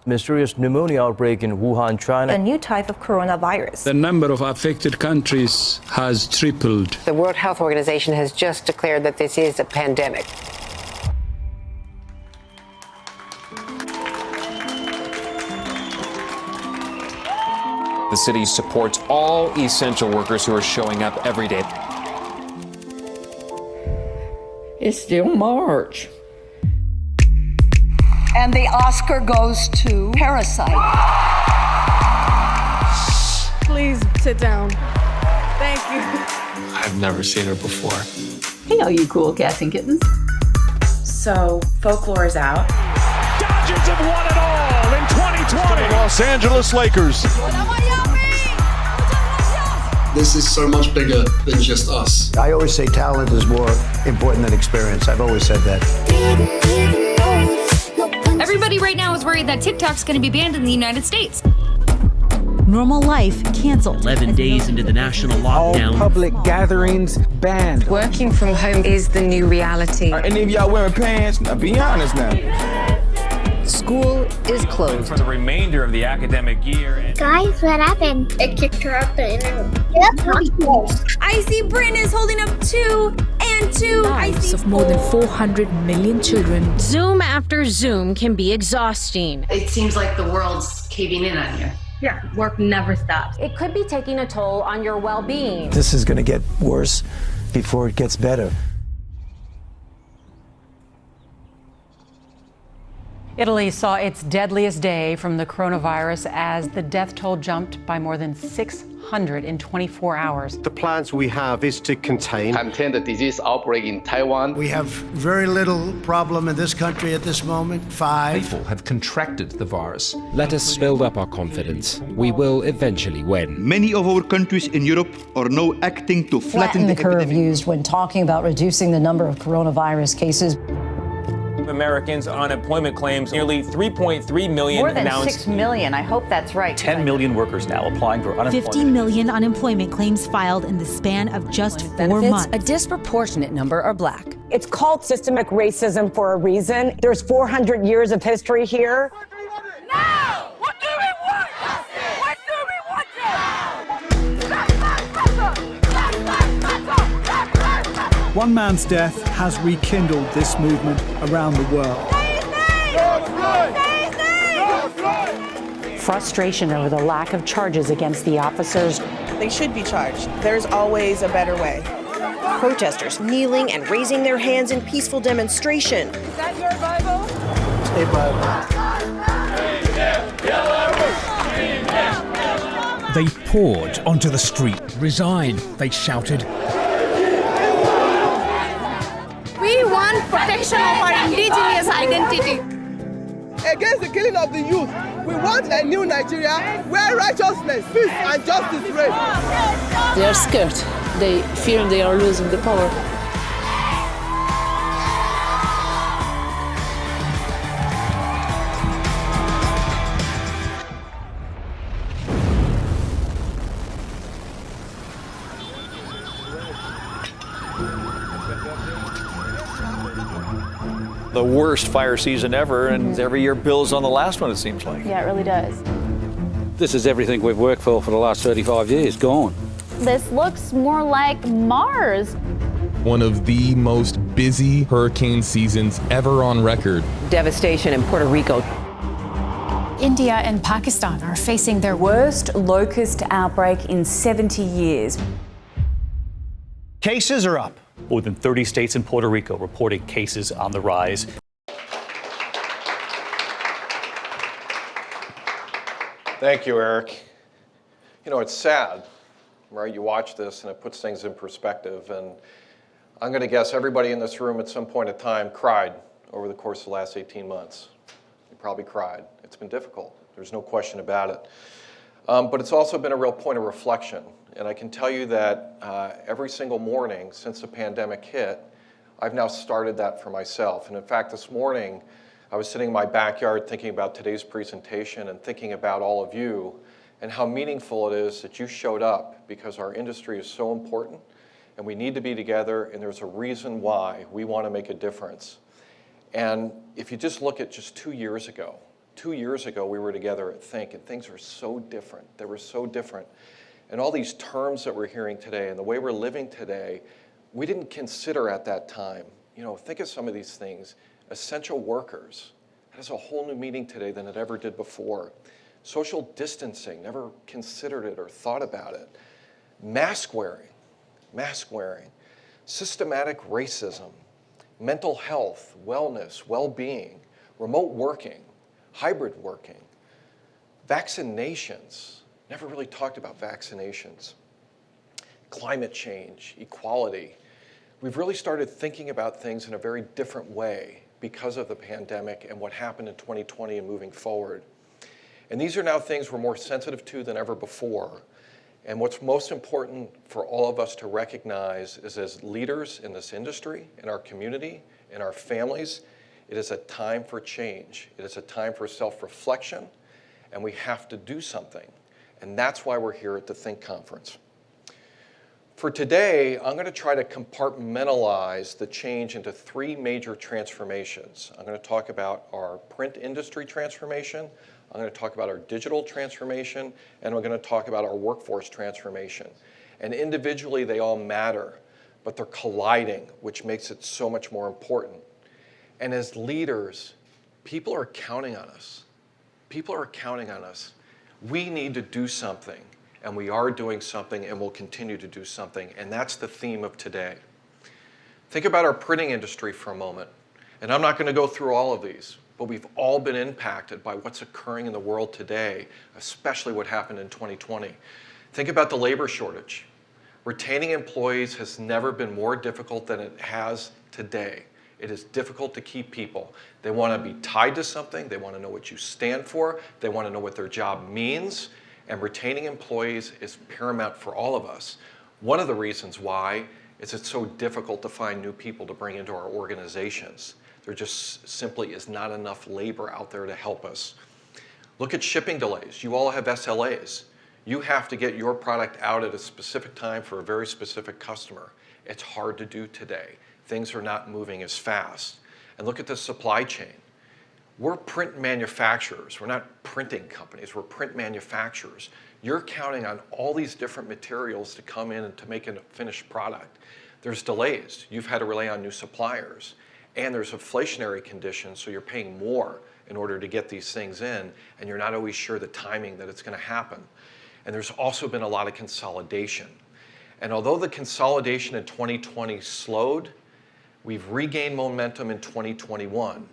Mysterious pneumonia outbreak in Wuhan, China. A new type of coronavirus. The number of affected countries has tripled. The World Health Organization has just declared that this is a pandemic. The city supports all essential workers who are showing up every day. It's still March. And the Oscar goes to Parasite. Please sit down. Thank you. I've never seen her before. Hey, all you cool cats and kittens. So, folklore is out. Dodgers have won it all in 2020. The Los Angeles Lakers. This is so much bigger than just us. I always say talent is more important than experience. I've always said that. Everybody right now is worried that TikTok's going to be banned in the United States. Normal life canceled. 11 days into the national lockdown. All public gatherings banned. Working from home is the new reality. Are any of y'all wearing pants? Now be honest now. School is closed. For the remainder of the academic year. Guys, what happened? It kicked her out the internet. I see Bryn is holding up 2 and 2. Lives of more than 400 million children. Zoom after Zoom can be exhausting. It seems like the world's caving in on you. Yeah, work never stops. It could be taking a toll on your well-being. This is going to get worse before it gets better. Italy saw its deadliest day from the coronavirus as the death toll jumped by more than 600 in 24 hours. The plans we have is to contain the disease outbreak in Taiwan. We have very little problem in this country at this moment. 5 people have contracted the virus. Let us build up our confidence. We will eventually win. Many of our countries in Europe are now acting to flatten the curve epidemic. used when talking about reducing the number of coronavirus cases. Americans' unemployment claims, nearly 3.3 million More than announced. 6 million. I hope that's right. 10 million workers now applying for unemployment. 50 million unemployment claims filed in the span of just 4 months. A disproportionate number are black. It's called systemic racism for a reason. There's 400 years of history here. Now! What do we want? What do we want? One man's death has rekindled this movement around the world. Frustration over the lack of charges against the officers. They should be charged. There's always a better way. Protesters kneeling and raising their hands in peaceful demonstration. Is that your Bible? Stay Bible. They poured onto the street. Resign, they shouted. We want protection of our indigenous identity. Against the killing of the youth, we want a new Nigeria where righteousness, peace, and justice reign. They are scared. They fear they are losing the power. The worst fire season ever, and every year builds on the last one, it seems like. Yeah, it really does. This is everything we've worked for the last 35 years, gone. This looks more like Mars. One of the most busy hurricane seasons ever on record. Devastation in Puerto Rico. India and Pakistan are facing their worst locust outbreak in 70 years. Cases are up. More than 30 states and Puerto Rico reporting cases on the rise. Thank you, Eric. You know, it's sad, right? You watch this and it puts things in perspective. And I'm going to guess everybody in this room at some point in time cried over the course of the last 18 months. You probably cried. It's been difficult. There's no question about it. But it's also been a real point of reflection. And I can tell you that every single morning since the pandemic hit, I've now started that for myself. And in fact, this morning, I was sitting in my backyard thinking about today's presentation and thinking about all of you and how meaningful it is that you showed up, because our industry is so important and we need to be together, and there's a reason why we want to make a difference. And if you just look at just 2 years ago, 2 years ago, we were together at thINK, and things were so different. They were so different. And all these terms that we're hearing today and the way we're living today, we didn't consider at that time. You know, think of some of these things. Essential workers. That has a whole new meaning today than it ever did before. Social distancing, never considered it or thought about it. Mask wearing. Systematic racism. Mental health, wellness, well-being. Remote working. Hybrid working. Vaccinations. Never really talked about vaccinations. Climate change, equality. We've really started thinking about things in a very different way because of the pandemic and what happened in 2020 and moving forward. And these are now things we're more sensitive to than ever before. And what's most important for all of us to recognize is, as leaders in this industry, in our community, in our families, it is a time for change. It is a time for self-reflection, and we have to do something. And that's why we're here at the thINK conference. For today, I'm going to try to compartmentalize the change into 3 major transformations. I'm going to talk about our print industry transformation, I'm going to talk about our digital transformation, and we're going to talk about our workforce transformation. And individually, they all matter, but they're colliding, which makes it so much more important. And as leaders, people are counting on us. People are counting on us. We need to do something, and we are doing something, and we'll continue to do something, and that's the theme of today. Think about our printing industry for a moment, and I'm not going to go through all of these, but we've all been impacted by what's occurring in the world today, especially what happened in 2020. Think about the labor shortage. Retaining employees has never been more difficult than it has today. It is difficult to keep people. They want to be tied to something. They want to know what you stand for. They want to know what their job means. And retaining employees is paramount for all of us. One of the reasons why is it's so difficult to find new people to bring into our organizations. There just simply is not enough labor out there to help us. Look at shipping delays. You all have SLAs. You have to get your product out at a specific time for a very specific customer. It's hard to do today. Things are not moving as fast. And look at the supply chain. We're print manufacturers. We're not printing companies. We're print manufacturers. You're counting on all these different materials to come in and to make a finished product. There's delays. You've had to rely on new suppliers. And there's inflationary conditions, so you're paying more in order to get these things in, and you're not always sure the timing that it's going to happen. And there's also been a lot of consolidation. And although the consolidation in 2020 slowed, we've regained momentum in 2021.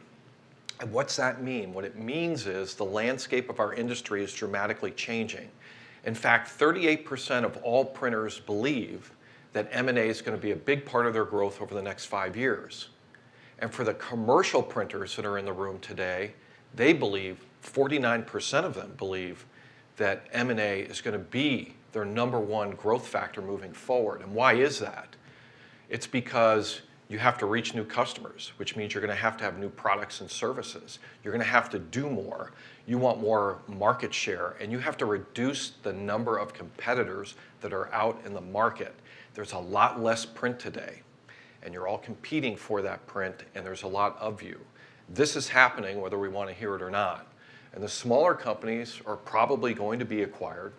And what's that mean? What it means is the landscape of our industry is dramatically changing. In fact, 38% of all printers believe that M&A is going to be a big part of their growth over the next 5 years. And for the commercial printers that are in the room today, they believe, 49% of them believe, that M&A is going to be their #1 growth factor moving forward. And why is that? It's because you have to reach new customers, which means you're going to have new products and services. You're going to have to do more. You want more market share, and you have to reduce the number of competitors that are out in the market. There's a lot less print today, and you're all competing for that print, and there's a lot of you. This is happening whether we want to hear it or not. And the smaller companies are probably going to be acquired,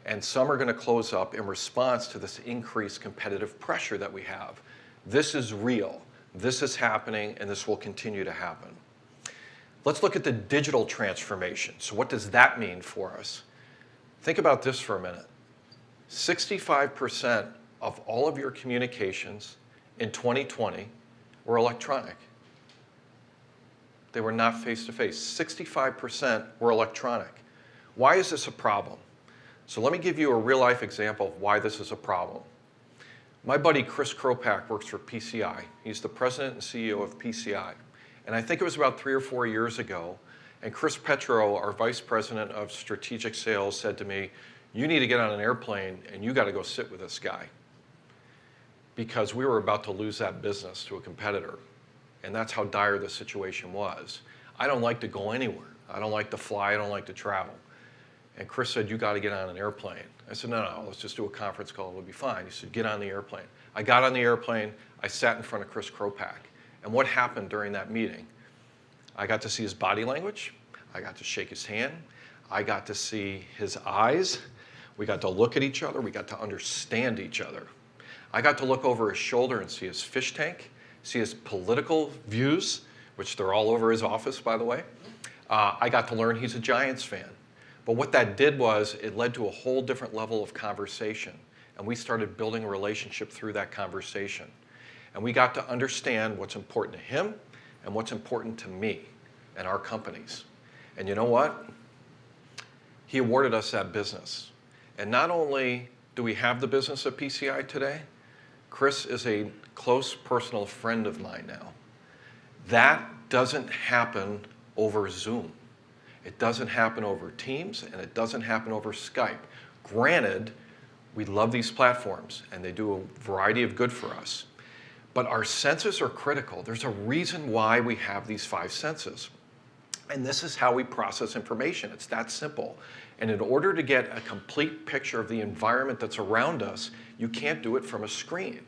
and some are going to close up in response to this increased competitive pressure that we have. This is real. This is happening, and this will continue to happen. Let's look at the digital transformation. So what does that mean for us? Think about this for a minute. 65% of all of your communications in 2020 were electronic. They were not face-to-face. 65% were electronic. Why is this a problem? So let me give you a real-life example of why this is a problem. My buddy Chris Kropak works for PCI. He's the president and CEO of PCI. And I think it was about 3 or 4 years ago, and Chris Petro, our vice president of strategic sales, said to me, "You need to get on an airplane and you got to go sit with this guy," because we were about to lose that business to a competitor. And that's how dire the situation was. I don't like to go anywhere. I don't like to fly. I don't like to travel. And Chris said, "You got to get on an airplane." I said, no, let's just do a conference call. It'll be fine. He said, "Get on the airplane." I got on the airplane. I sat in front of Chris Kropak. And what happened during that meeting? I got to see his body language. I got to shake his hand. I got to see his eyes. We got to look at each other. We got to understand each other. I got to look over his shoulder and see his fish tank, see his political views, which they're all over his office, by the way. I got to learn he's a Giants fan. But what that did was it led to a whole different level of conversation. And we started building a relationship through that conversation. And we got to understand what's important to him and what's important to me and our companies. And you know what? He awarded us that business. And not only do we have the business at PCI today, Chris is a close personal friend of mine now. That doesn't happen over Zoom. It doesn't happen over Teams, and it doesn't happen over Skype. Granted, we love these platforms, and they do a variety of good for us. But our senses are critical. There's a reason why we have these 5 senses. And this is how we process information. It's that simple. And in order to get a complete picture of the environment that's around us, you can't do it from a screen.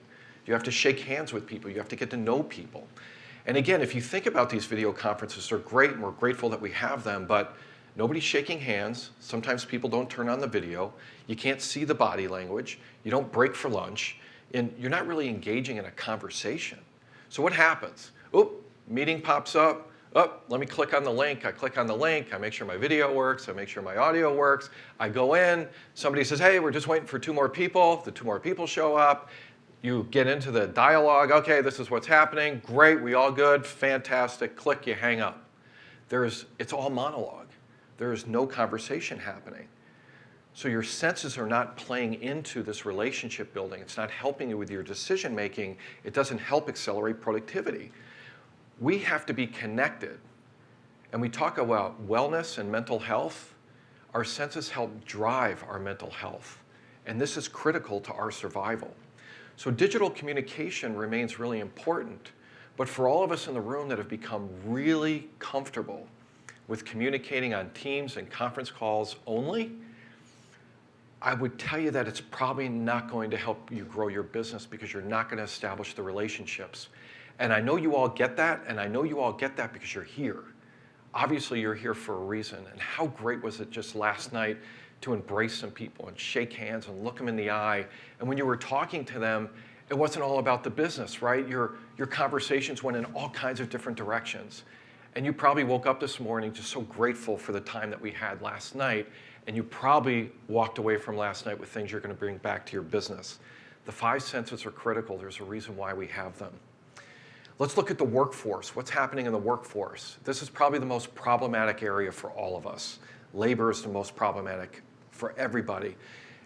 You have to shake hands with people. You have to get to know people. And again, if you think about these video conferences, they're great, and we're grateful that we have them, but nobody's shaking hands. Sometimes people don't turn on the video. You can't see the body language. You don't break for lunch. And you're not really engaging in a conversation. So what happens? Oop, meeting pops up. Oh, let me click on the link. I click on the link. I make sure my video works. I make sure my audio works. I go in. Somebody says, hey, we're just waiting for 2 more people. The 2 more people show up. You get into the dialogue. Okay, this is what's happening. Great, we all good. Fantastic. Click, you hang up. It's all monologue. There is no conversation happening. So your senses are not playing into this relationship building. It's not helping you with your decision making. It doesn't help accelerate productivity. We have to be connected. And we talk about wellness and mental health. Our senses help drive our mental health. And this is critical to our survival. So digital communication remains really important. But for all of us in the room that have become really comfortable with communicating on Teams and conference calls only, I would tell you that it's probably not going to help you grow your business because you're not going to establish the relationships. And I know you all get that, and I know you all get that because you're here. Obviously, you're here for a reason. And how great was it just last night to embrace some people and shake hands and look them in the eye. And when you were talking to them, it wasn't all about the business, right? Your conversations went in all kinds of different directions. And you probably woke up this morning just so grateful for the time that we had last night. And you probably walked away from last night with things you're going to bring back to your business. The 5 senses are critical. There's a reason why we have them. Let's look at the workforce. What's happening in the workforce? This is probably the most problematic area for all of us. Labor is the most problematic for everybody.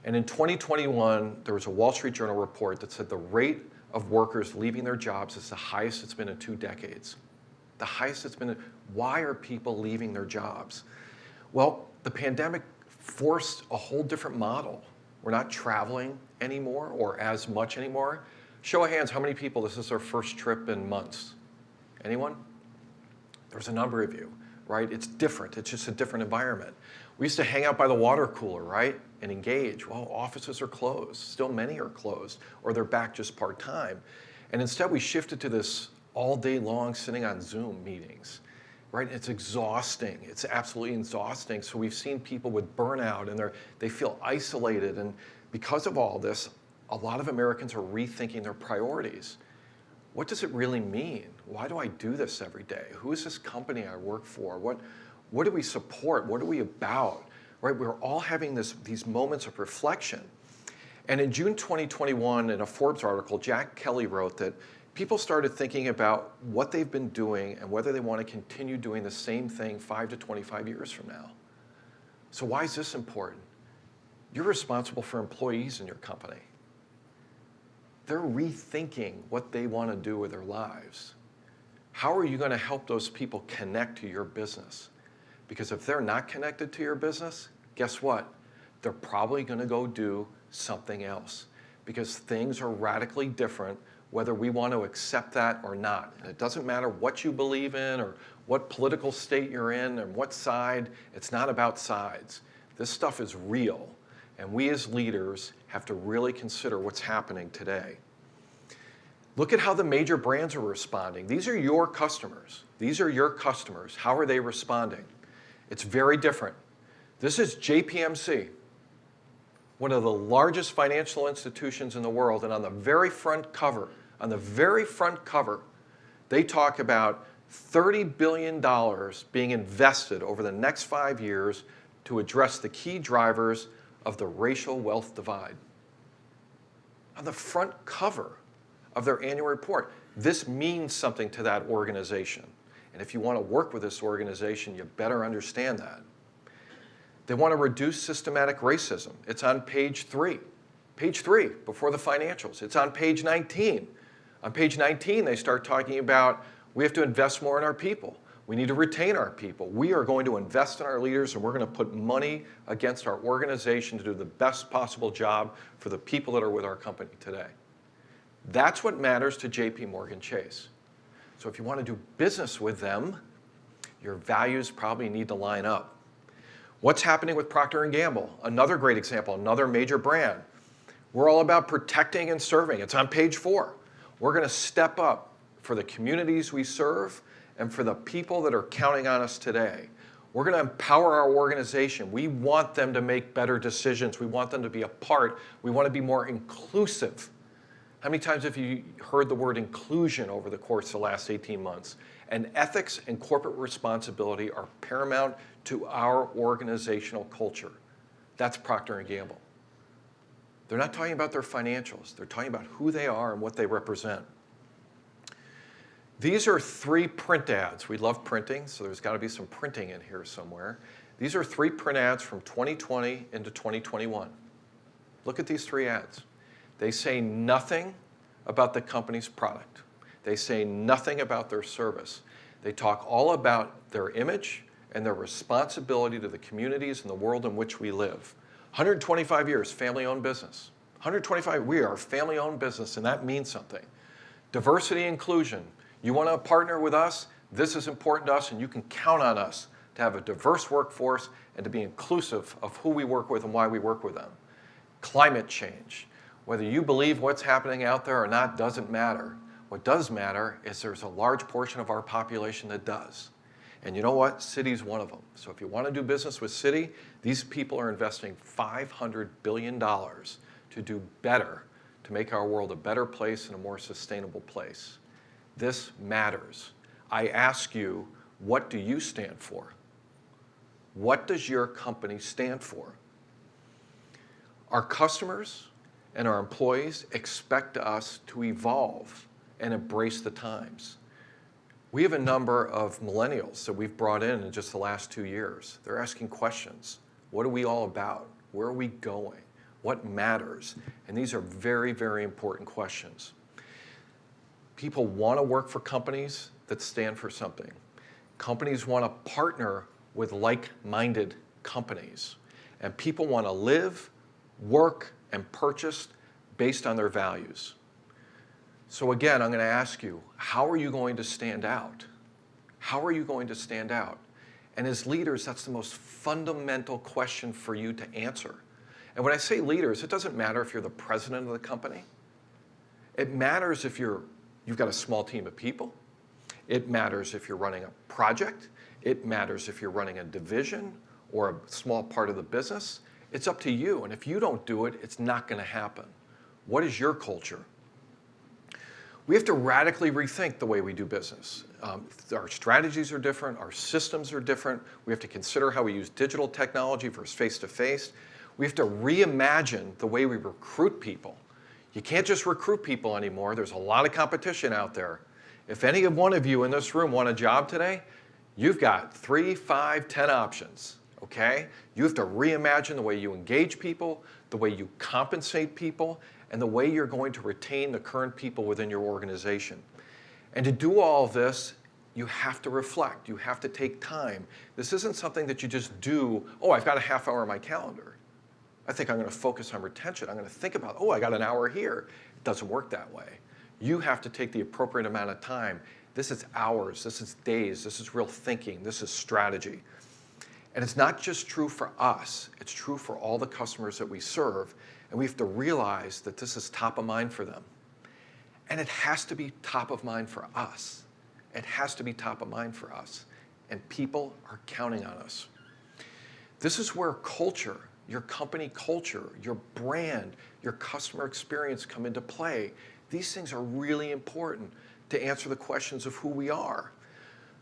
And in 2021, there was a Wall Street Journal report that said the rate of workers leaving their jobs is the highest it's been in 2 decades. The highest it's been. Why are people leaving their jobs? Well, the pandemic forced a whole different model. We're not traveling anymore or as much anymore. Show of hands, how many people, this is their first trip in months? Anyone? There's a number of you, right? It's different. It's just a different environment. We used to hang out by the water cooler, right? And engage. Well, offices are closed. Still many are closed, or they're back just part-time. And instead we shifted to this all day long sitting on Zoom meetings, right? It's exhausting. It's absolutely exhausting. So we've seen people with burnout and they feel isolated. And because of all this, a lot of Americans are rethinking their priorities. What does it really mean? Why do I do this every day? Who is this company I work for? What do we support? What are we about? Right? We're all having these moments of reflection. And in June 2021, in a Forbes article, Jack Kelly wrote that people started thinking about what they've been doing and whether they want to continue doing the same thing 5 to 25 years from now. So why is this important? You're responsible for employees in your company. They're rethinking what they want to do with their lives. How are you going to help those people connect to your business? Because if they're not connected to your business, guess what? They're probably going to go do something else because things are radically different whether we want to accept that or not. And it doesn't matter what you believe in or what political state you're in and what side. It's not about sides. This stuff is real. And we as leaders have to really consider what's happening today. Look at how the major brands are responding. These are your customers. These are your customers. How are they responding? It's very different. This is JPMC, one of the largest financial institutions in the world, and on the very front cover, they talk about $30 billion being invested over the next 5 years to address the key drivers of the racial wealth divide. On the front cover of their annual report. This means something to that organization. And if you want to work with this organization, you better understand that. They want to reduce systematic racism. It's on page 3. Page 3, before the financials. It's on page 19. On page 19, they start talking about we have to invest more in our people. We need to retain our people. We are going to invest in our leaders, and we're going to put money against our organization to do the best possible job for the people that are with our company today. That's what matters to JP Morgan Chase. So if you want to do business with them, your values probably need to line up. What's happening with Procter & Gamble? Another great example, another major brand. We're all about protecting and serving. It's on page 4. We're going to step up for the communities we serve and for the people that are counting on us today. We're going to empower our organization. We want them to make better decisions. We want them to be a part. We want to be more inclusive. How many times have you heard the word inclusion over the course of the last 18 months? And ethics and corporate responsibility are paramount to our organizational culture. That's Procter & Gamble. They're not talking about their financials. They're talking about who they are and what they represent. These are 3 print ads. We love printing, so there's got to be some printing in here somewhere. These are 3 print ads from 2020 into 2021. Look at these 3 ads. They say nothing about the company's product. They say nothing about their service. They talk all about their image and their responsibility to the communities and the world in which we live. 125 years, family-owned business. 125, we are a family-owned business, and that means something. Diversity and inclusion. You want to partner with us? This is important to us, and you can count on us to have a diverse workforce and to be inclusive of who we work with and why we work with them. Climate change. Whether you believe what's happening out there or not doesn't matter. What does matter is there's a large portion of our population that does. And you know what? Citi's one of them. So if you want to do business with Citi, these people are investing $500 billion to do better, to make our world a better place and a more sustainable place. This matters. I ask you, what do you stand for? What does your company stand for? Our customers and our employees expect us to evolve and embrace the times. We have a number of millennials that we've brought in just the last 2 years. They're asking questions. What are we all about? Where are we going? What matters? And these are very, very important questions. People want to work for companies that stand for something. Companies want to partner with like-minded companies. And people want to live, work, and purchase based on their values. So again, I'm going to ask you, how are you going to stand out? How are you going to stand out? And as leaders, that's the most fundamental question for you to answer. And when I say leaders, it doesn't matter if you're the president of the company. It matters if you've got a small team of people. It matters if you're running a project. It matters if you're running a division or a small part of the business. It's up to you. And if you don't do it, it's not going to happen. What is your culture? We have to radically rethink the way we do business. Our strategies are different. Our systems are different. We have to consider how we use digital technology versus face-to-face. We have to reimagine the way we recruit people. You can't just recruit people anymore. There's a lot of competition out there. If any one of you in this room want a job today, you've got 3, 5, 10 options, okay? You have to reimagine the way you engage people, the way you compensate people, and the way you're going to retain the current people within your organization. And to do all of this, you have to reflect. You have to take time. This isn't something that you just do, oh, I've got a half hour in my calendar. I think I'm going to focus on retention. I'm going to think about, oh, I got an hour here. It doesn't work that way. You have to take the appropriate amount of time. This is hours. This is days. This is real thinking. This is strategy. And it's not just true for us. It's true for all the customers that we serve. And we have to realize that this is top of mind for them. And it has to be top of mind for us. It has to be top of mind for us. And people are counting on us. This is where culture, your company culture, your brand, your customer experience come into play. These things are really important to answer the questions of who we are.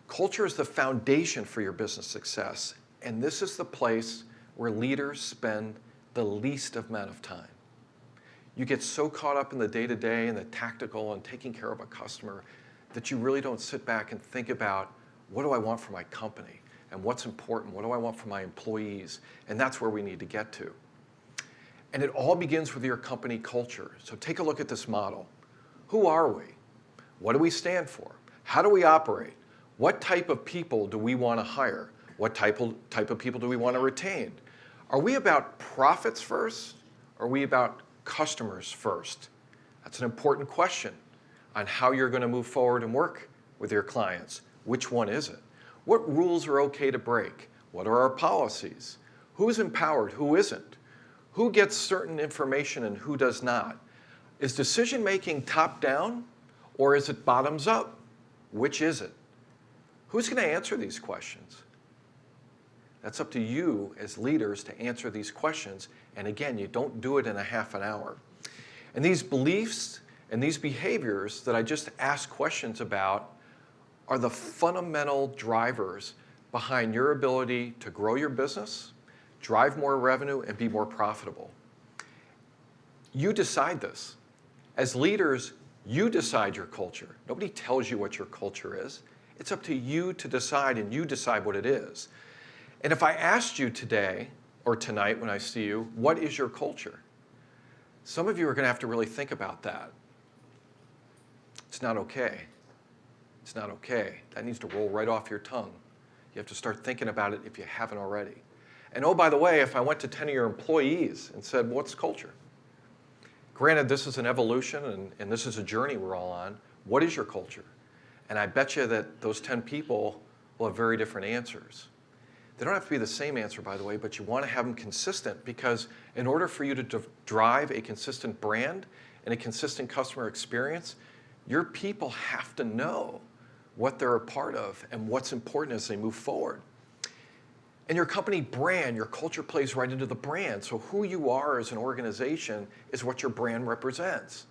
Culture is the foundation for your business success, and this is the place where leaders spend the least amount of time. You get so caught up in the day-to-day and the tactical and taking care of a customer that you really don't sit back and think about, what do I want for my company? And what's important? What do I want for my employees? And that's where we need to get to. And it all begins with your company culture. So take a look at this model. Who are we? What do we stand for? How do we operate? What type of people do we want to hire? What type of people do we want to retain? Are we about profits first? Or are we about customers first? That's an important question on how you're going to move forward and work with your clients. Which one is it? What rules are okay to break? What are our policies? Who's empowered? Who isn't? Who gets certain information and who does not? Is decision-making top-down or is it bottoms-up? Which is it? Who's going to answer these questions? That's up to you as leaders to answer these questions. And again, you don't do it in a half an hour. And these beliefs and these behaviors that I just asked questions about are the fundamental drivers behind your ability to grow your business, drive more revenue, and be more profitable. You decide this. As leaders, you decide your culture. Nobody tells you what your culture is. It's up to you to decide, and you decide what it is. And if I asked you today, or tonight when I see you, what is your culture? Some of you are going to have to really think about that. It's not okay. It's not okay. That needs to roll right off your tongue. You have to start thinking about it if you haven't already. And oh, by the way, if I went to 10 of your employees and said, what's culture? Granted, this is an evolution and this is a journey we're all on. What is your culture? And I bet you that those 10 people will have very different answers. They don't have to be the same answer, by the way, but you want to have them consistent, because in order for you to drive a consistent brand and a consistent customer experience, your people have to know what they're a part of and what's important as they move forward. And your company brand, your culture plays right into the brand. So who you are as an organization is what your brand represents.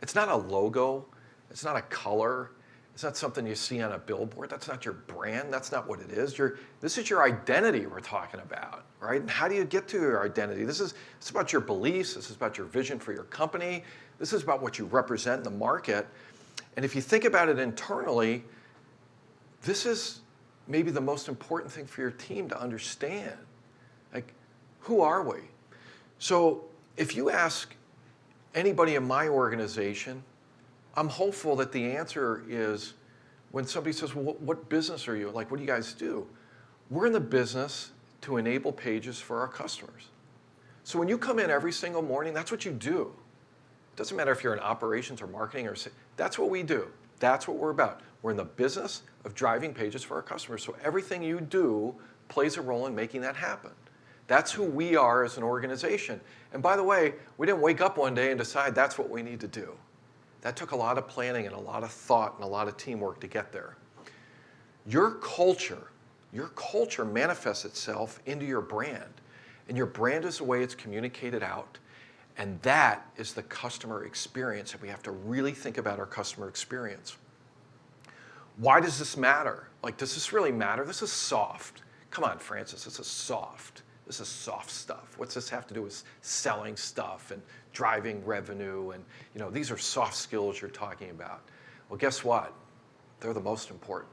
It's not a logo. It's not a color. It's not something you see on a billboard. That's not your brand. That's not what it is. This is your identity we're talking about, right? And how do you get to your identity? It's about your beliefs. This is about your vision for your company. This is about what you represent in the market. And if you think about it internally, this is maybe the most important thing for your team to understand. Like, who are we? So if you ask anybody in my organization, I'm hopeful that the answer is, when somebody says, well, what business are you? Like, what do you guys do? We're in the business to enable pages for our customers. So when you come in every single morning, that's what you do. It doesn't matter if you're in operations or marketing, that's what we do. That's what we're about. We're in the business of driving pages for our customers. So everything you do plays a role in making that happen. That's who we are as an organization. And by the way, we didn't wake up one day and decide that's what we need to do. That took a lot of planning and a lot of thought and a lot of teamwork to get there. Your culture manifests itself into your brand. And your brand is the way it's communicated out. And that is the customer experience. And we have to really think about our customer experience. Why does this matter? Like, does this really matter? This is soft. Come on, Francis, this is soft. This is soft stuff. What's this have to do with selling stuff and driving revenue? And, these are soft skills you're talking about. Well, guess what? They're the most important.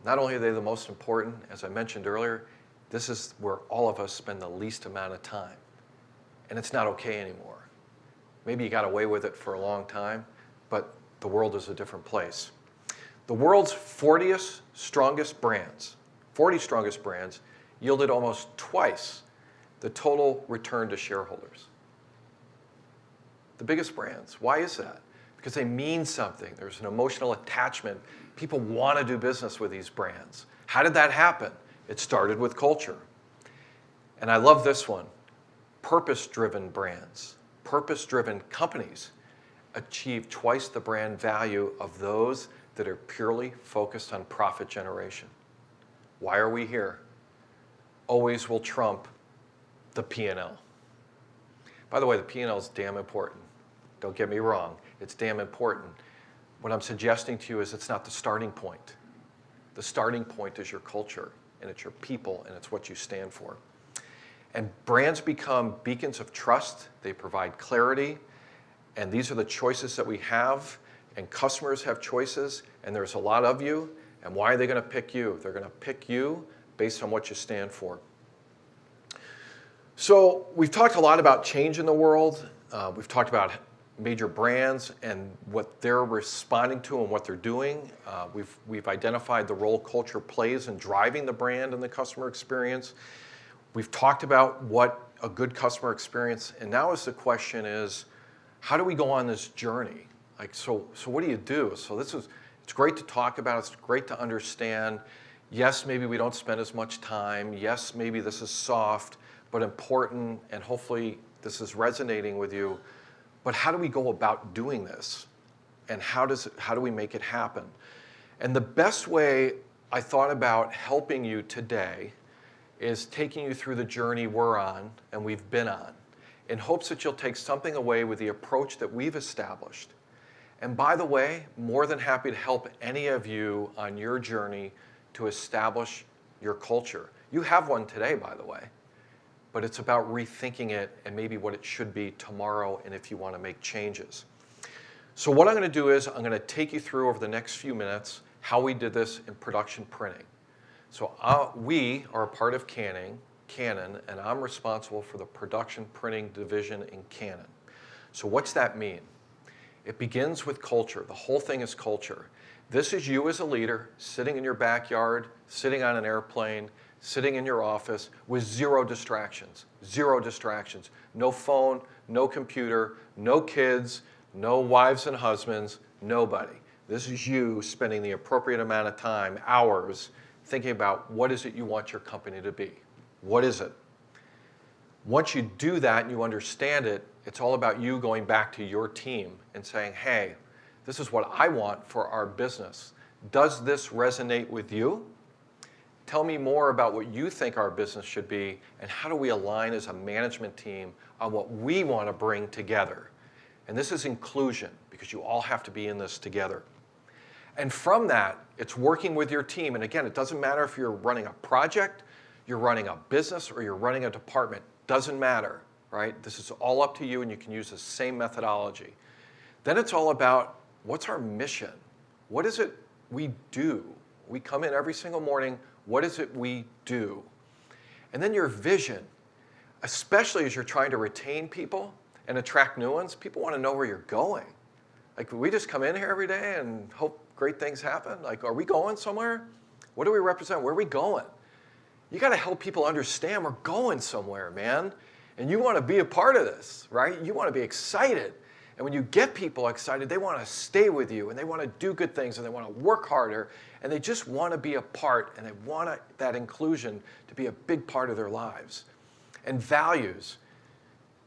Not only are they the most important, as I mentioned earlier, this is where all of us spend the least amount of time. And it's not okay anymore. Maybe you got away with it for a long time, but the world is a different place. The world's 40 strongest brands yielded almost twice the total return to shareholders. The biggest brands. Why is that? Because they mean something. There's an emotional attachment. People want to do business with these brands. How did that happen? It started with culture. And I love this one. Purpose-driven brands, purpose-driven companies achieve twice the brand value of those that are purely focused on profit generation. Why are we here? always will trump the P&L. By the way, the P&L is damn important. Don't get me wrong, it's damn important. What I'm suggesting to you is it's not the starting point. The starting point is your culture, and it's your people, and it's what you stand for. And brands become beacons of trust. They provide clarity, and these are the choices that we have, and customers have choices, and there's a lot of you, and why are they going to pick you? They're going to pick you based on what you stand for. So we've talked a lot about change in the world. We've talked about major brands and what they're responding to and what they're doing. We've identified the role culture plays in driving the brand and the customer experience. We've talked about what a good customer experience, and now the question is, how do we go on this journey? So what do you do? So it's great to talk about, it's great to understand. Yes, maybe we don't spend as much time. Yes, maybe this is soft, but important, and hopefully this is resonating with you. But how do we go about doing this? And how do we make it happen? And the best way I thought about helping you today is taking you through the journey we're on and we've been on, in hopes that you'll take something away with the approach that we've established. And by the way, more than happy to help any of you on your journey to establish your culture. You have one today, by the way, but it's about rethinking it and maybe what it should be tomorrow and if you want to make changes. So what I'm going to do is I'm going to take you through over the next few minutes how we did this in production printing. So we are a part of Canon, and I'm responsible for the production printing division in Canon. So what's that mean? It begins with culture. The whole thing is culture. This is you as a leader sitting in your backyard, sitting on an airplane, sitting in your office with zero distractions. No phone, no computer, no kids, no wives and husbands, nobody. This is you spending the appropriate amount of time, hours, thinking about what is it you want your company to be. What is it? Once you do that and you understand it, it's all about you going back to your team and saying, hey, this is what I want for our business. Does this resonate with you? Tell me more about what you think our business should be, and how do we align as a management team on what we want to bring together. And this is inclusion, because you all have to be in this together. And from that, it's working with your team. And again, it doesn't matter if you're running a project, you're running a business, or you're running a department. Doesn't matter, right? This is all up to you, and you can use the same methodology. Then it's all about, what's our mission? What is it we do? We come in every single morning. What is it we do? And then your vision, especially as you're trying to retain people and attract new ones. People want to know where you're going. Like, we just come in here every day and hope great things happen? Like, are we going somewhere? What do we represent? Where are we going? You got to help people understand we're going somewhere, man. And you want to be a part of this, right? You want to be excited. And when you get people excited, they want to stay with you, and they want to do good things, and they want to work harder, and they just want to be a part, and they want that inclusion to be a big part of their lives. And values.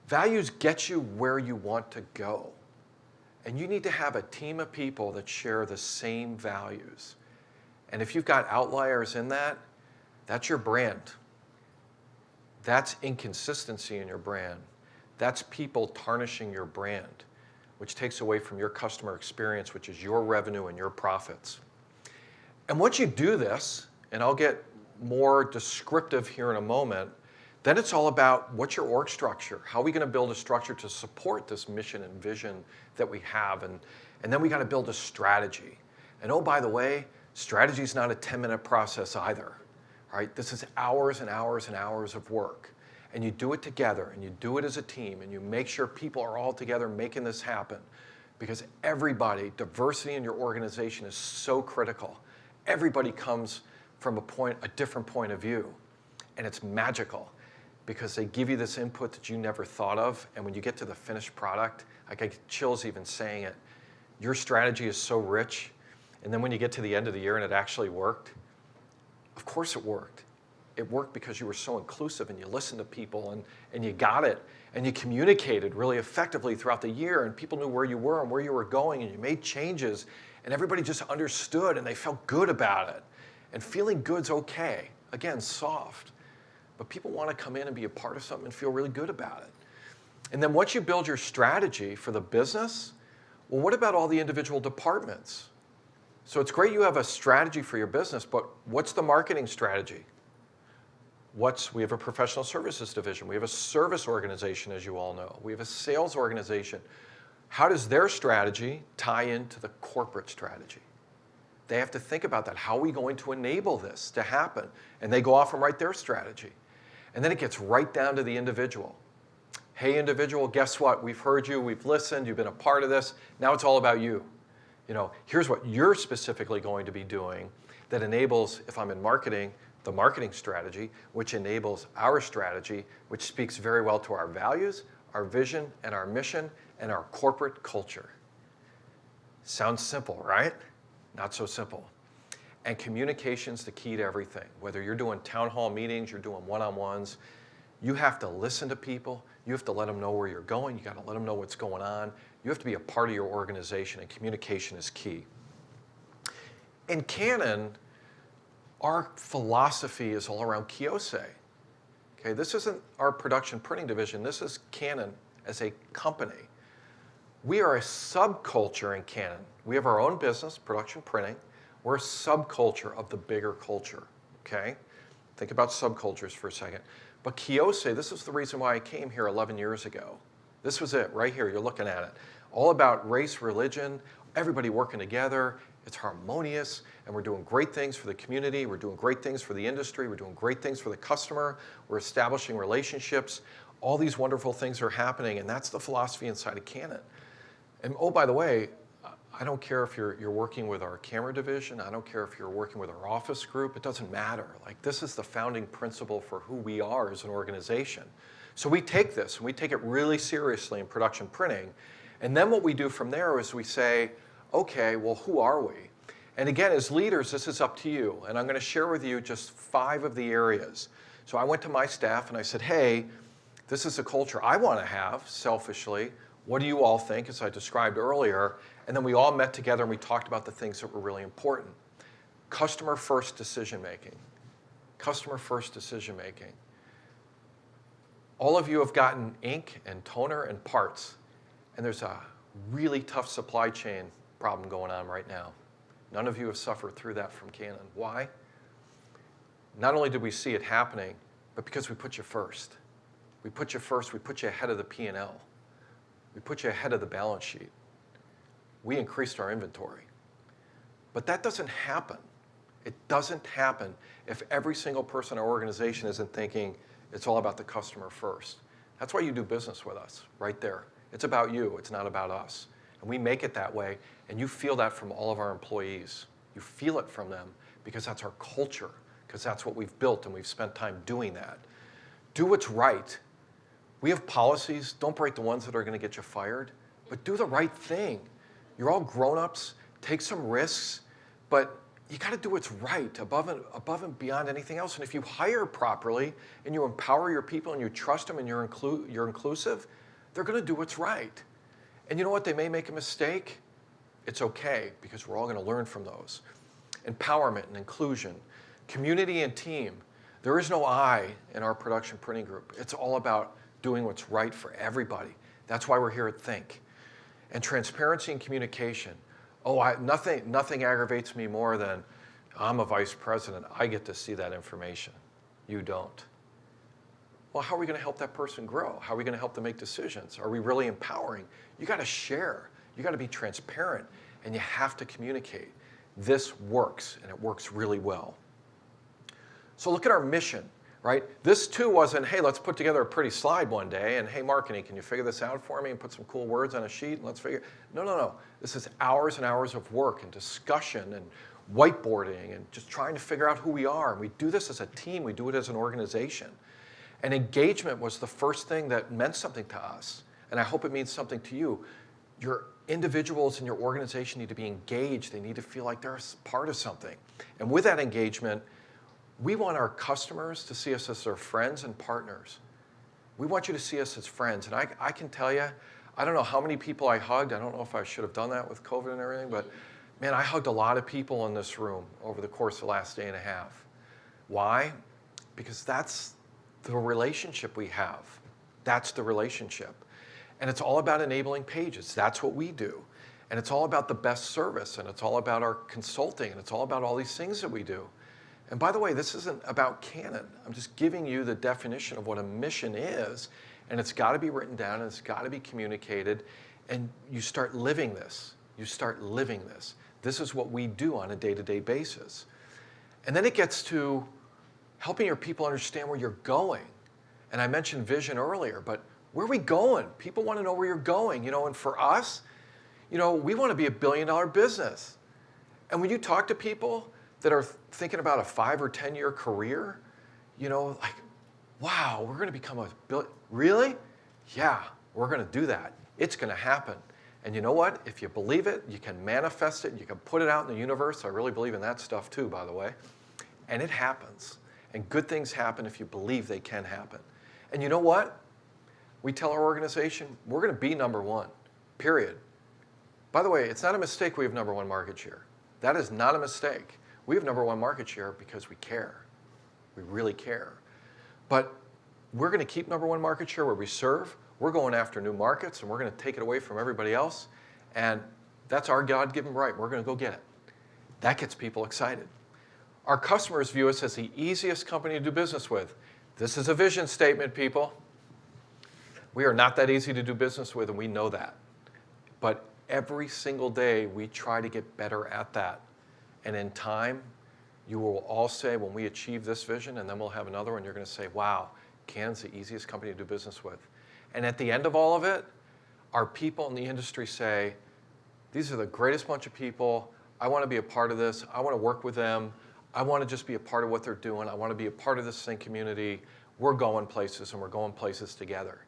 Values get you where you want to go. And you need to have a team of people that share the same values. And if you've got outliers in that, that's your brand. That's inconsistency in your brand. That's people tarnishing your brand, which takes away from your customer experience, which is your revenue and your profits. And once you do this, and I'll get more descriptive here in a moment, then it's all about what's your org structure? How are we going to build a structure to support this mission and vision that we have? And then we got to build a strategy. And oh, by the way, strategy is not a 10-minute process either. Right? This is hours and hours and hours of work. And you do it together, and you do it as a team, and you make sure people are all together making this happen. Because everybody, diversity in your organization is so critical. Everybody comes from a different point of view. And it's magical, because they give you this input that you never thought of. And when you get to the finished product, like, I get chills even saying it. Your strategy is so rich. And then when you get to the end of the year and it actually worked, of course it worked. It worked because you were so inclusive, and you listened to people, and you got it, and you communicated really effectively throughout the year, and people knew where you were and where you were going, and you made changes, and everybody just understood, and they felt good about it. And feeling good's okay. Again, soft. but people want to come in and be a part of something and feel really good about it. And then once you build your strategy for the business, well, what about all the individual departments? So it's great you have a strategy for your business, but what's the marketing strategy? We have a professional services division. We have a service organization, as you all know. We have a sales organization. How does their strategy tie into the corporate strategy? They have to think about that. How are we going to enable this to happen? And they go off and write their strategy. And then it gets right down to the individual. Hey, individual, guess what? We've heard you, we've listened, you've been a part of this. Now it's all about you. Here's what you're specifically going to be doing that enables, if I'm in marketing, the marketing strategy, which enables our strategy, which speaks very well to our values, our vision, and our mission, and our corporate culture. Sounds simple, right? Not so simple. And communication's the key to everything. Whether you're doing town hall meetings, you're doing one-on-ones, you have to listen to people. You have to let them know where you're going. You got to let them know what's going on. You have to be a part of your organization, and communication is key. In Canon, our philosophy is all around Kiyose. Okay, this isn't our production printing division. This is Canon as a company. We are a subculture in Canon. We have our own business, production printing. We're a subculture of the bigger culture, okay? Think about subcultures for a second. But Kiyose, this is the reason why I came here 11 years ago. This was it, right here, you're looking at it. All about race, religion, everybody working together. It's harmonious, and we're doing great things for the community. We're doing great things for the industry. We're doing great things for the customer. We're establishing relationships. All these wonderful things are happening, and that's the philosophy inside of Canon. And oh, by the way, I don't care if you're working with our camera division. I don't care if you're working with our office group. It doesn't matter. Like, this is the founding principle for who we are as an organization. So we take this, and we take it really seriously in production printing. And then what we do from there is we say, okay, well, who are we? And again, as leaders, this is up to you. And I'm going to share with you just 5 of the areas. So I went to my staff and I said, hey, this is a culture I want to have, selfishly. What do you all think, as I described earlier? And then we all met together and we talked about the things that were really important. Customer first decision making. Customer first decision making. All of you have gotten ink and toner and parts, and there's a really tough supply chain problem going on right now. None of you have suffered through that from Canon. Why? Not only did we see it happening, but because we put you first. We put you first, we put you ahead of the P&L. We put you ahead of the balance sheet. We increased our inventory. But that doesn't happen. It doesn't happen if every single person in our organization isn't thinking it's all about the customer first. That's why you do business with us, right there. It's about you, it's not about us. And we make it that way, and you feel that from all of our employees. You feel it from them because that's our culture, because that's what we've built, and we've spent time doing that. Do what's right. We have policies. Don't break the ones that are going to get you fired, but do the right thing. You're all grown-ups. Take some risks, but you got to do what's right above and beyond anything else. And if you hire properly and you empower your people and you trust them and you're inclusive, they're going to do what's right. And you know what? They may make a mistake. It's okay, because we're all going to learn from those. Empowerment and inclusion, community and team. There is no I in our production printing group. It's all about doing what's right for everybody. That's why we're here at thINK. And transparency and communication. Oh, nothing aggravates me more than I'm a vice president. I get to see that information. You don't. Well, how are we going to help that person grow? How are we going to help them make decisions? Are we really empowering? You got to share. You got to be transparent, and you have to communicate. This works, and it works really well. So look at our mission, right? This too wasn't, hey, let's put together a pretty slide one day, and hey, marketing, can you figure this out for me and put some cool words on a sheet, and let's figure. No. This is hours and hours of work and discussion and whiteboarding and just trying to figure out who we are. And we do this as a team. We do it as an organization. And engagement was the first thing that meant something to us. And I hope it means something to you. Your individuals in your organization need to be engaged. They need to feel like they're part of something. And with that engagement, we want our customers to see us as their friends and partners. We want you to see us as friends. And I can tell you, I don't know how many people I hugged. I don't know if I should have done that with COVID and everything, but man, I hugged a lot of people in this room over the course of the last day and a half. Why? Because that's the relationship we have. That's the relationship. And it's all about enabling pages. That's what we do. And it's all about the best service, and it's all about our consulting, and it's all about all these things that we do. And by the way, this isn't about canon. I'm just giving you the definition of what a mission is, and it's got to be written down, and it's got to be communicated, and you start living this. You start living this. This is what we do on a day-to-day basis. And then it gets to helping your people understand where you're going. And I mentioned vision earlier, but where are we going? People want to know where you're going, you know, and for us, you know, we want to be $1 billion business. And when you talk to people that are thinking about a 5 or 10 year career, you know, like, wow, we're going to become $1 billion. Really? Yeah, we're going to do that. It's going to happen. And you know what? If you believe it, you can manifest it, you can put it out in the universe. I really believe in that stuff too, by the way. And it happens. And good things happen if you believe they can happen. And you know what? We tell our organization, we're going to be #1, period. By the way, it's not a mistake we have #1 market share. That is not a mistake. We have #1 market share because we care. We really care. But we're going to keep #1 market share where we serve. We're going after new markets, and we're going to take it away from everybody else. And that's our God-given right. We're going to go get it. That gets people excited. Our customers view us as the easiest company to do business with. This is a vision statement, people. We are not that easy to do business with, and we know that. But every single day, we try to get better at that. And in time, you will all say, when we achieve this vision, and then we'll have another one, you're going to say, wow, Can's the easiest company to do business with. And at the end of all of it, our people in the industry say, these are the greatest bunch of people. I want to be a part of this. I want to work with them. I want to just be a part of what they're doing. I want to be a part of this thing community. We're going places, and we're going places together.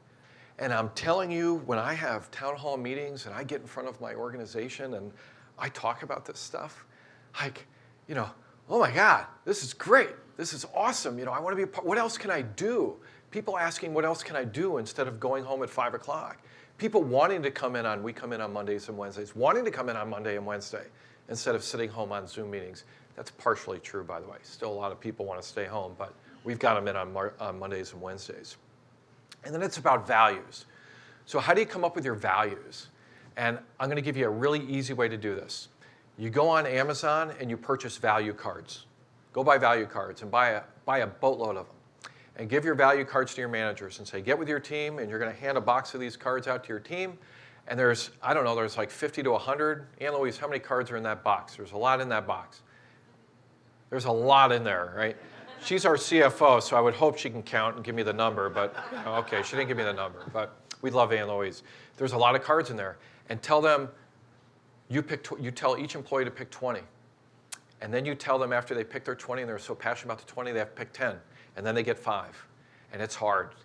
And I'm telling you, when I have town hall meetings and I get in front of my organization and I talk about this stuff, like, you know, oh my God, this is great. This is awesome. You know, I want to be a part. What else can I do? People asking, what else can I do instead of going home at 5 o'clock? People wanting to come in on, we come in on Mondays and Wednesdays, wanting to come in on Monday and Wednesday instead of sitting home on Zoom meetings. That's partially true, by the way. Still a lot of people want to stay home, but we've got them in on Mondays and Wednesdays. And then it's about values. So how do you come up with your values? And I'm going to give you a really easy way to do this. You go on Amazon and you purchase value cards. Go buy value cards and buy a boatload of them. And give your value cards to your managers and say, get with your team, and you're going to hand a box of these cards out to your team. And there's, I don't know, there's like 50 to 100. Ann Louise, how many cards are in that box? There's a lot in that box. There's a lot in there, right? She's our CFO, so I would hope she can count and give me the number, but okay, she didn't give me the number, but we love Ann Louise. There's a lot of cards in there. And tell them, you tell each employee to pick 20. And then you tell them after they pick their 20 and they're so passionate about the 20, they have to pick 10. And then they get 5. And it's hard.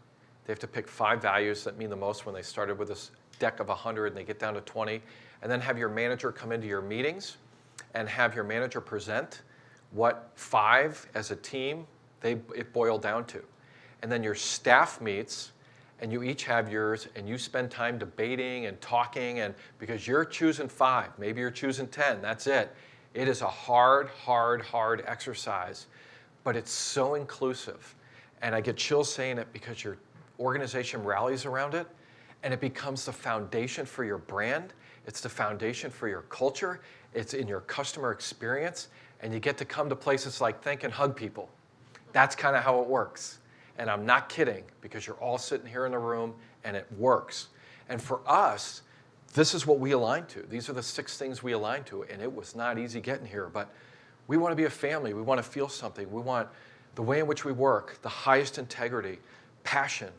They have to pick 5 values that mean the most when they started with this deck of 100 and they get down to 20. And then have your manager come into your meetings and have your manager present what 5 as a team it boiled down to. And then your staff meets and you each have yours and you spend time debating and talking, and because you're choosing 5, maybe you're choosing 10, that's it. It is a hard, hard, hard exercise, but it's so inclusive. And I get chills saying it because your organization rallies around it and it becomes the foundation for your brand. It's the foundation for your culture. It's in your customer experience. And you get to come to places like thINK and hug people. That's kind of how it works. And I'm not kidding, because you're all sitting here in the room and it works. And for us, this is what we align to. These are the 6 things we align to. And it was not easy getting here, but we want to be a family. We want to feel something. We want the way in which we work, the highest integrity, passion.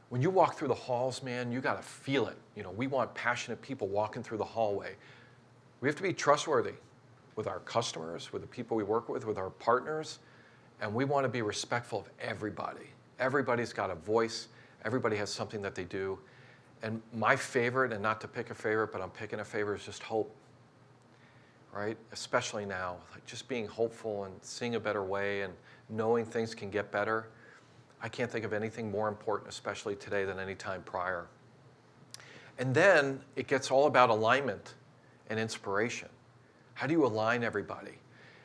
When you walk through the halls, man, you got to feel it. You know, we want passionate people walking through the hallway. We have to be trustworthy with our customers, with the people we work with our partners, and we want to be respectful of everybody. Everybody's got a voice. Everybody has something that they do. And my favorite, and not to pick a favorite, but I'm picking a favorite, is just hope, right? Especially now, like just being hopeful and seeing a better way and knowing things can get better. I can't think of anything more important, especially today, than any time prior. And then it gets all about alignment and inspiration. How do you align everybody?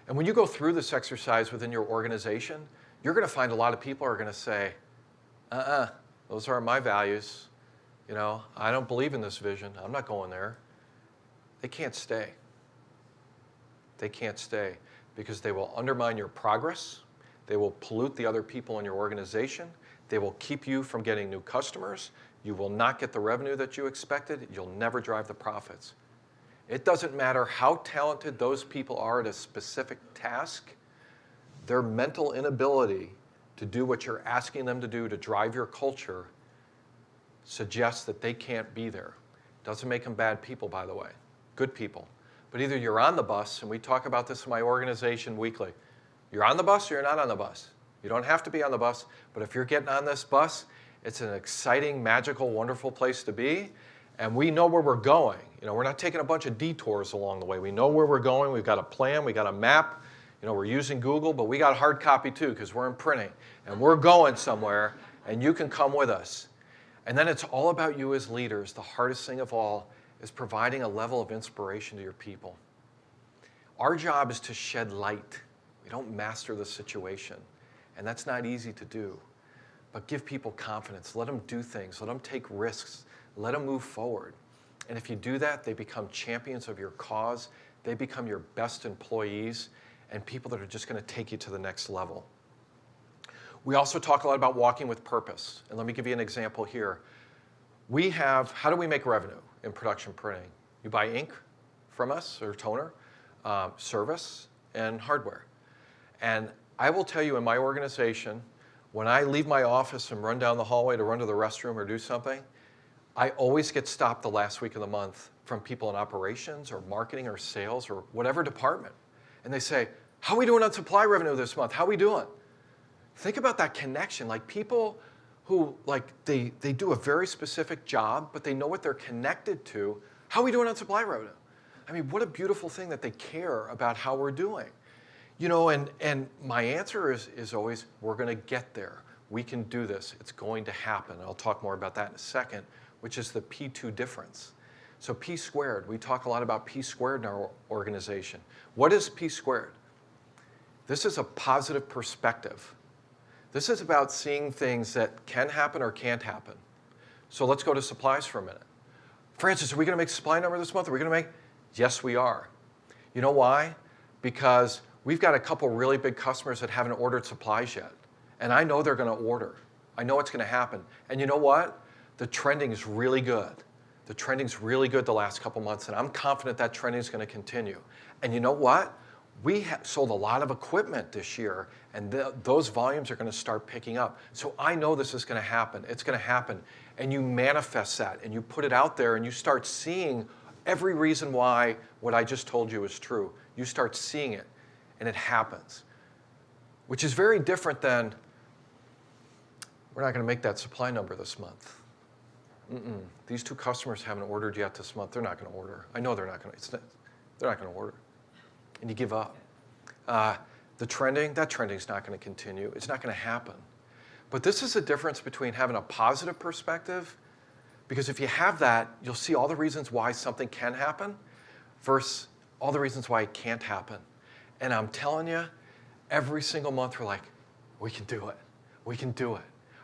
And when you go through this exercise within your organization, you're going to find a lot of people are going to say, those aren't my values. You know, I don't believe in this vision. I'm not going there. They can't stay. They can't stay because they will undermine your progress. They will pollute the other people in your organization. They will keep you from getting new customers. You will not get the revenue that you expected. You'll never drive the profits. It doesn't matter how talented those people are at a specific task. Their mental inability to do what you're asking them to do to drive your culture suggests that they can't be there. Doesn't make them bad people, by the way. Good people. But either you're on the bus, and we talk about this in my organization weekly. You're on the bus or you're not on the bus. You don't have to be on the bus, but if you're getting on this bus, it's an exciting, magical, wonderful place to be, and we know where we're going. You know, we're not taking a bunch of detours along the way. We know where we're going. We've got a plan. We've got a map. You know, we're using Google, but we got hard copy too because we're in printing, and we're going somewhere, and you can come with us. And then it's all about you as leaders. The hardest thing of all is providing a level of inspiration to your people. Our job is to shed light. We don't master the situation, and that's not easy to do. But give people confidence. Let them do things. Let them take risks. Let them move forward. And if you do that, they become champions of your cause. They become your best employees and people that are just going to take you to the next level. We also talk a lot about walking with purpose. And let me give you an example here. We have, how do we make revenue in production printing? You buy ink from us, or toner, service, and hardware. And I will tell you in my organization, when I leave my office and run down the hallway to run to the restroom or do something, I always get stopped the last week of the month from people in operations or marketing or sales or whatever department. And they say, how are we doing on supply revenue this month? How are we doing? Think about that connection. Like people who, like, they do a very specific job, but they know what they're connected to. How are we doing on supply revenue? I mean, what a beautiful thing that they care about how we're doing. You know, and my answer is always, we're going to get there. We can do this. It's going to happen. I'll talk more about that in a second, which is the P2 difference. So P squared, we talk a lot about P squared in our organization. What is P squared? This is a positive perspective. This is about seeing things that can happen or can't happen. So let's go to supplies for a minute. Francis, are we going to make supply number this month? Are we going to make? Yes, we are. You know why? Because we've got a couple really big customers that haven't ordered supplies yet. And I know they're going to order. I know it's going to happen. And you know what? The trending is really good. The trending's really good the last couple months, and I'm confident that trending is going to continue. And you know what? We sold a lot of equipment this year, and those volumes are going to start picking up. So I know this is going to happen. It's going to happen. And you manifest that, and you put it out there, and you start seeing every reason why what I just told you is true. You start seeing it, and it happens, which is very different than, we're not going to make that supply number this month. These two customers haven't ordered yet this month. They're not going to order. I know they're not going to. They're not going to order. And you give up. The trending, that trending's not going to continue. It's not going to happen. But this is the difference between having a positive perspective, because if you have that, you'll see all the reasons why something can happen versus all the reasons why it can't happen. And I'm telling you, every single month we're like, we can do it. We can do it.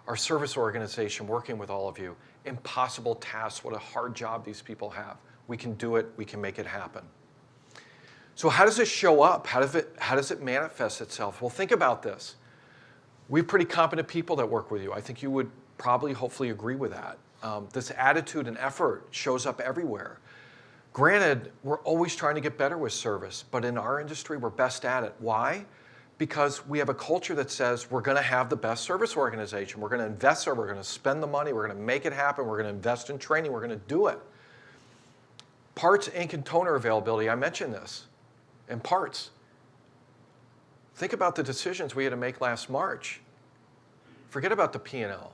Our service organization working with all of you, impossible tasks, what a hard job these people have. We can do it, we can make it happen. So how does this show up? How does it manifest itself? Well, think about this. We have pretty competent people that work with you. I think you would probably, hopefully agree with that. This attitude and effort shows up everywhere. Granted, we're always trying to get better with service, but in our industry, we're best at it. Why? Because we have a culture that says we're going to have the best service organization. We're going to invest there. We're going to spend the money. We're going to make it happen. We're going to invest in training. We're going to do it. Parts, ink, and toner availability. I mentioned this. And parts. Think about the decisions we had to make last March. Forget about the P&L.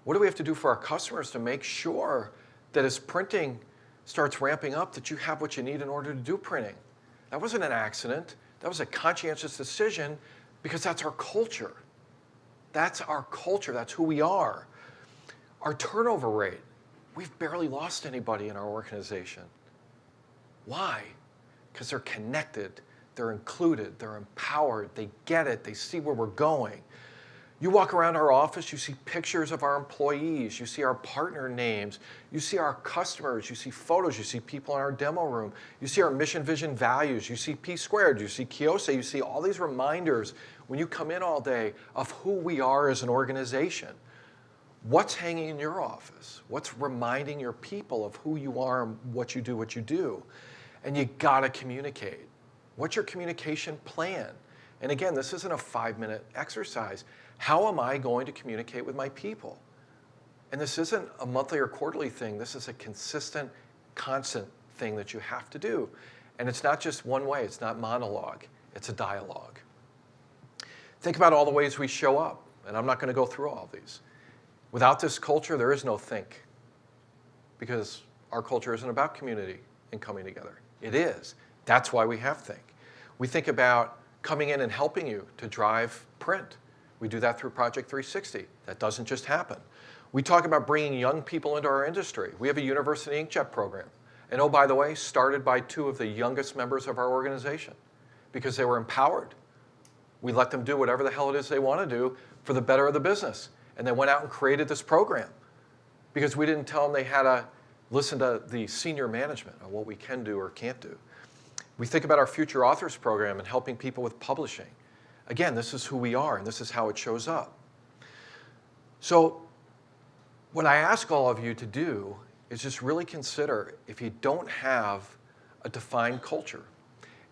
What do we have to do for our customers to make sure that as printing starts ramping up, that you have what you need in order to do printing? That wasn't an accident. That was a conscientious decision because that's our culture. That's our culture. That's who we are. Our turnover rate, we've barely lost anybody in our organization. Why? Because they're connected, they're included, they're empowered, they get it, they see where we're going. You walk around our office, you see pictures of our employees, you see our partner names, you see our customers, you see photos, you see people in our demo room, you see our mission, vision, values, you see P squared, you see Kiyose, you see all these reminders when you come in all day of who we are as an organization. What's hanging in your office? What's reminding your people of who you are and what you do? And you gotta communicate. What's your communication plan? And again, this isn't a 5-minute exercise. How am I going to communicate with my people? And this isn't a monthly or quarterly thing. This is a consistent, constant thing that you have to do. And it's not just one way. It's not monologue. It's a dialogue. Think about all the ways we show up. And I'm not going to go through all of these. Without this culture, there is no think. Because our culture isn't about community and coming together. It is. That's why we have think. We think about coming in and helping you to drive print. We do that through Project 360. That doesn't just happen. We talk about bringing young people into our industry. We have a University Inkjet program. And oh, by the way, started by 2 of the youngest members of our organization because they were empowered. We let them do whatever the hell it is they want to do for the better of the business. And they went out and created this program because we didn't tell them they had to listen to the senior management on what we can do or can't do. We think about our Future Authors program and helping people with publishing. Again, this is who we are, and this is how it shows up. So what I ask all of you to do is just really consider if you don't have a defined culture,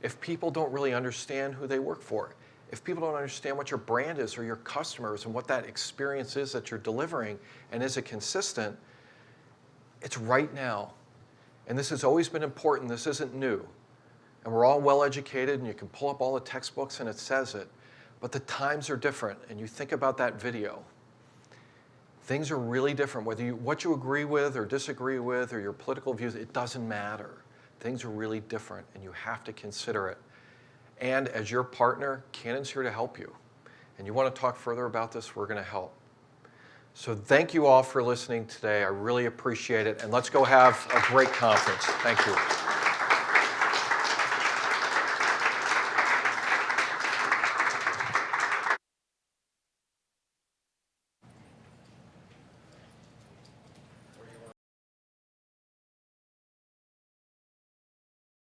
if people don't really understand who they work for, if people don't understand what your brand is or your customers and what that experience is that you're delivering, and is it consistent, it's right now. And this has always been important. This isn't new. And we're all well educated, and you can pull up all the textbooks and it says it. But the times are different, and you think about that video. Things are really different. Whether what you agree with or disagree with or your political views, it doesn't matter. Things are really different, and you have to consider it. And as your partner, Canon's here to help you. And you want to talk further about this, we're going to help. So thank you all for listening today. I really appreciate it. And let's go have a great conference. Thank you.